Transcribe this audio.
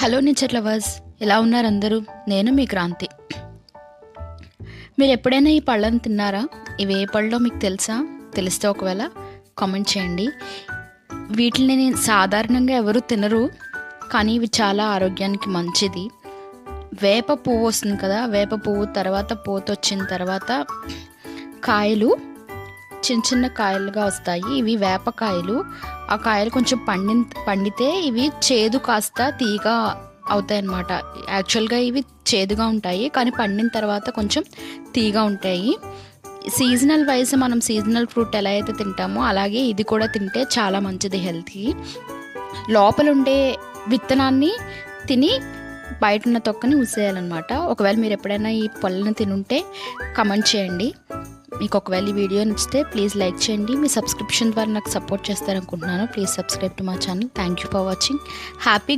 Hello nature lovers, ఎలా ఉన్నారు అందరూ? నేను మీ క్రాంతి. మీరు ఎప్పుడైనా ఈ పళ్ళను తిన్నారా? ఇవి ఏ పళ్ళో మీకు తెలుసా? తెలిస్తే ఒకవేళ కామెంట్ చేయండి. వీటిని సాధారణంగా ఎవరు తినరు, కానీ ఇవి చాలా ఆరోగ్యానికి మంచిది. వేప పువ్వు వస్తుంది కదా, వేప పువ్వు తర్వాత పూత వచ్చిన తర్వాత కాయలు చిన్న చిన్న కాయలుగా వస్తాయి. ఇవి వేపకాయలు. ఆ కాయలు కొంచెం పండితే ఇవి చేదు కాస్త తీగా అవుతాయి అన్నమాట. యాక్చువల్గా ఇవి చేదుగా ఉంటాయి, కానీ పండిన తర్వాత కొంచెం తీగా ఉంటాయి. సీజనల్ వైజ్ మనం సీజనల్ ఫ్రూట్ ఎలా అయితే తింటామో అలాగే ఇది కూడా తింటే చాలా మంచిది హెల్త్కి. లోపల ఉండే విత్తనాన్ని తిని బయట ఉన్న తొక్కని ఊసేయాలన్నమాట. ఒకవేళ మీరు ఎప్పుడైనా ఈ పళ్ళని తినుంటే కమెంట్ చేయండి. మీకు ఒకవేళ ఈ వీడియో నచ్చితే ప్లీజ్ లైక్ చేయండి. మీ సబ్స్క్రిప్షన్ ద్వారా నాకు సపోర్ట్ చేస్తారనుకుంటున్నాను. Please subscribe to my channel. Thank you for watching. Happy